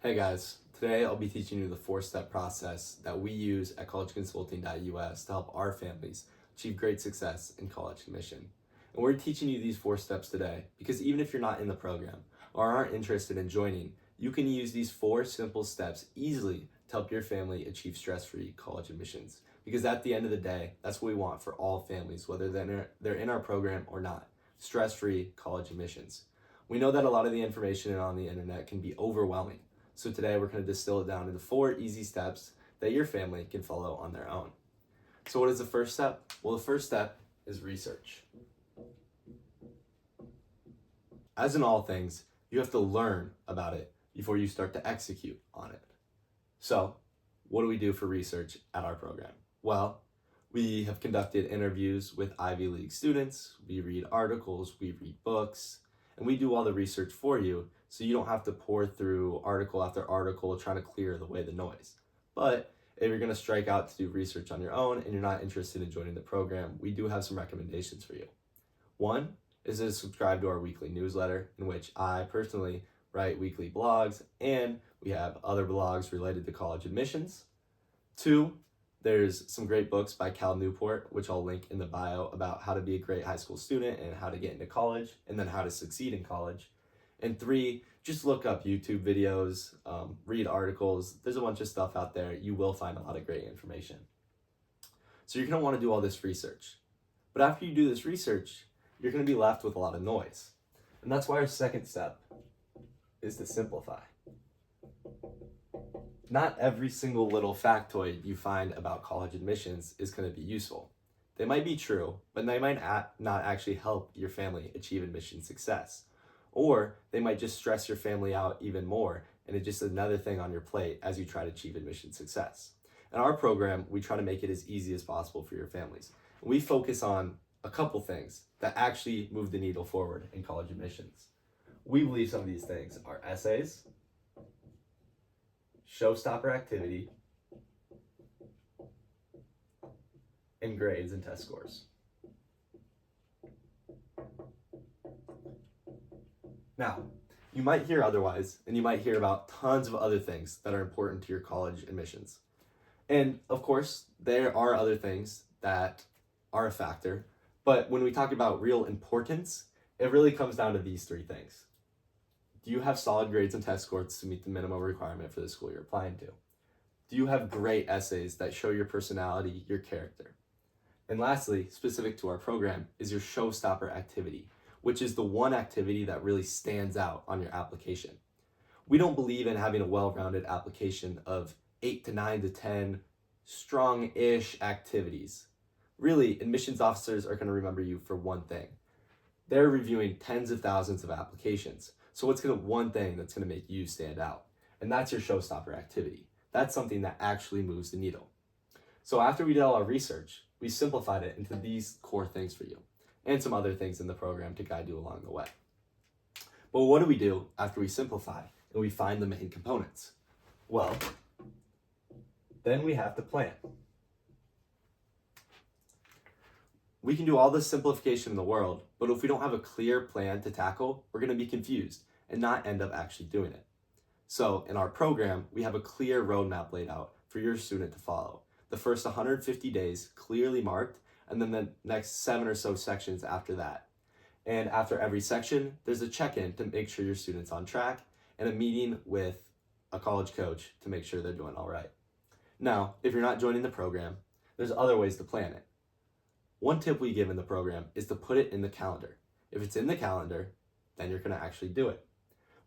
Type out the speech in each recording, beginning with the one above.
Hey guys, today I'll be teaching you the 4-step process that we use at collegeconsulting.us to help our families achieve great success in college admission. And we're teaching you these 4 steps today because even if you're not in the program or aren't interested in joining, you can use these 4 simple steps easily to help your family achieve stress-free college admissions. Because at the end of the day, that's what we want for all families, whether they're in our program or not. Stress-free college admissions. We know that a lot of the information on the internet can be overwhelming. So today we're going to distill it down into 4 easy steps that your family can follow on their own. So what is the first step? Well, the first step is research. As in all things, you have to learn about it before you start to execute on it. So what do we do for research at our program? Well, we have conducted interviews with Ivy League students, we read articles, we read books, and we do all the research for you so you don't have to pour through article after article trying to clear away the noise. But if you're going to strike out to do research on your own and you're not interested in joining the program, we do have some recommendations for you. One is to subscribe to our weekly newsletter, in which I personally write weekly blogs, and we have other blogs related to college admissions. 2, there's some great books by Newport, which I'll link in the bio, about how to be a great high school student and how to get into college, and then how to succeed in college. And 3, just look up YouTube videos, read articles. There's a bunch of stuff out there. You will find a lot of great information. So you're going to want to do all this research. But after you do this research, you're going to be left with a lot of noise. And that's why our second step is to simplify. Not every single little factoid you find about college admissions is going to be useful. They might be true, but they might not actually help your family achieve admission success. Or they might just stress your family out even more, and it's just another thing on your plate as you try to achieve admission success. In our program, we try to make it as easy as possible for your families. We focus on a couple things that actually move the needle forward in college admissions. We believe some of these things are essays, showstopper activity, and grades and test scores. Now, you might hear otherwise, and you might hear about tons of other things that are important to your college admissions. And of course, there are other things that are a factor, but when we talk about real importance, it really comes down to these 3 things. Do you have solid grades and test scores to meet the minimum requirement for the school you're applying to? Do you have great essays that show your personality, your character? And lastly, specific to our program, is your showstopper activity, which is the one activity that really stands out on your application. We don't believe in having a well-rounded application of 8 to 9 to 10 strong-ish activities. Really, admissions officers are going to remember you for one thing. They're reviewing tens of thousands of applications. So what's one thing that's going to make you stand out? And that's your showstopper activity. That's something that actually moves the needle. So after we did all our research, we simplified it into these core things for you, and some other things in the program to guide you along the way. But what do we do after we simplify and we find the main components? Well, then we have to plan. We can do all the simplification in the world, but if we don't have a clear plan to tackle, we're going to be confused and not end up actually doing it. So in our program, we have a clear roadmap laid out for your student to follow. The first 150 days clearly marked, and then the next 7 or so sections after that. And after every section, there's a check-in to make sure your student's on track, and a meeting with a college coach to make sure they're doing all right. Now, if you're not joining the program, there's other ways to plan it. One tip we give in the program is to put it in the calendar. If it's in the calendar, then you're going to actually do it.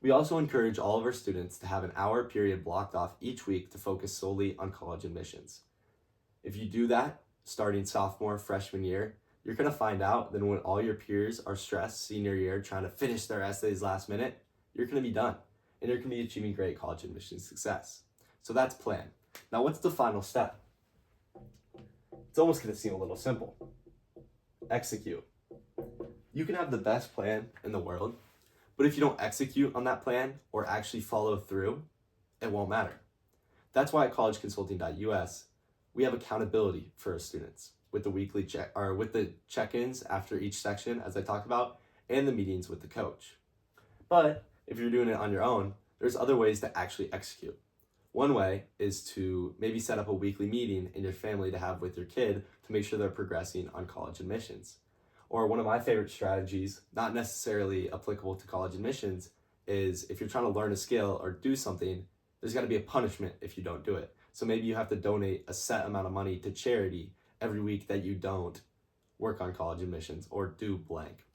We also encourage all of our students to have an hour period blocked off each week to focus solely on college admissions. If you do that, starting sophomore, freshman year, you're going to find out that when all your peers are stressed senior year trying to finish their essays last minute, you're going to be done, and you're going to be achieving great college admission success. So that's plan. Now what's the final step? It's almost going to seem a little simple. Execute. You can have the best plan in the world, but if you don't execute on that plan or actually follow through, it won't matter. That's why at collegeconsulting.us, we have accountability for our students with the weekly check-ins after each section, as I talked about, and the meetings with the coach. But if you're doing it on your own, there's other ways to actually execute. One way is to maybe set up a weekly meeting in your family to have with your kid to make sure they're progressing on college admissions. Or one of my favorite strategies, not necessarily applicable to college admissions, is if you're trying to learn a skill or do something, there's got to be a punishment if you don't do it. So maybe you have to donate a set amount of money to charity every week that you don't work on college admissions or do blank.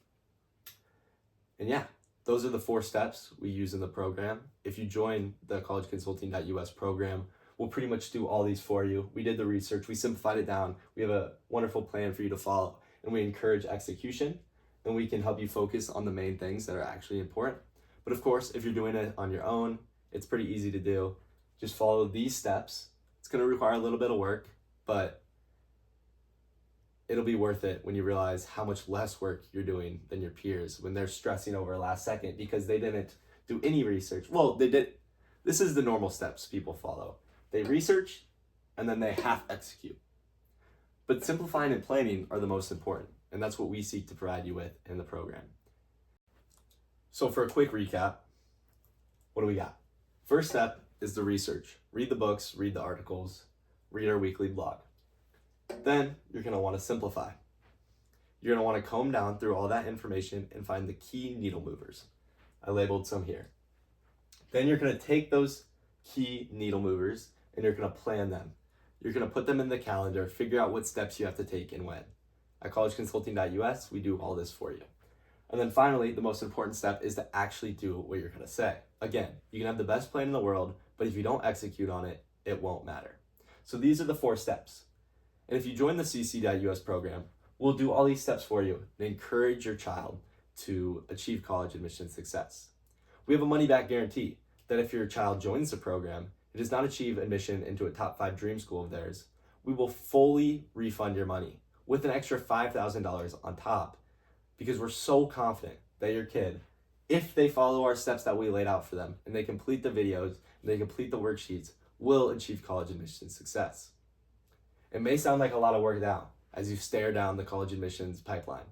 And yeah, those are the 4 steps we use in the program. If you join the collegeconsulting.us program, we'll pretty much do all these for you. We did the research, we simplified it down. We have a wonderful plan for you to follow, and we encourage execution, and we can help you focus on the main things that are actually important. But of course, if you're doing it on your own, it's pretty easy to do. Just follow these steps. It's going to require a little bit of work, but it'll be worth it when you realize how much less work you're doing than your peers when they're stressing over last second because they didn't do any research. Well, they did. This is the normal steps people follow. They research and then they half execute. But simplifying and planning are the most important, and that's what we seek to provide you with in the program. So for a quick recap, what do we got? First step is the research. Read the books, read the articles, read our weekly blog. Then you're going to want to simplify. You're going to want to comb down through all that information and find the key needle movers. I labeled some here. Then you're going to take those key needle movers and you're going to plan them. You're going to put them in the calendar, figure out what steps you have to take and when. At collegeconsulting.us, we do all this for you. And then finally, the most important step is to actually do what you're going to say. Again, you can have the best plan in the world, but if you don't execute on it, it won't matter. So these are the 4 steps. And if you join the cc.us program, we'll do all these steps for you and encourage your child to achieve college admission success. We have a money-back guarantee that if your child joins the program and does not achieve admission into a top 5 dream school of theirs, we will fully refund your money with an extra $5,000 on top, because we're so confident that your kid, if they follow our steps that we laid out for them and they complete the videos and they complete the worksheets, will achieve college admission success. It may sound like a lot of work now as you stare down the college admissions pipeline,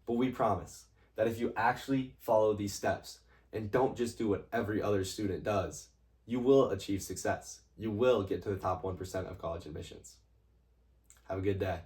but we promise that if you actually follow these steps and don't just do what every other student does, you will achieve success. You will get to the top 1% of college admissions. Have a good day.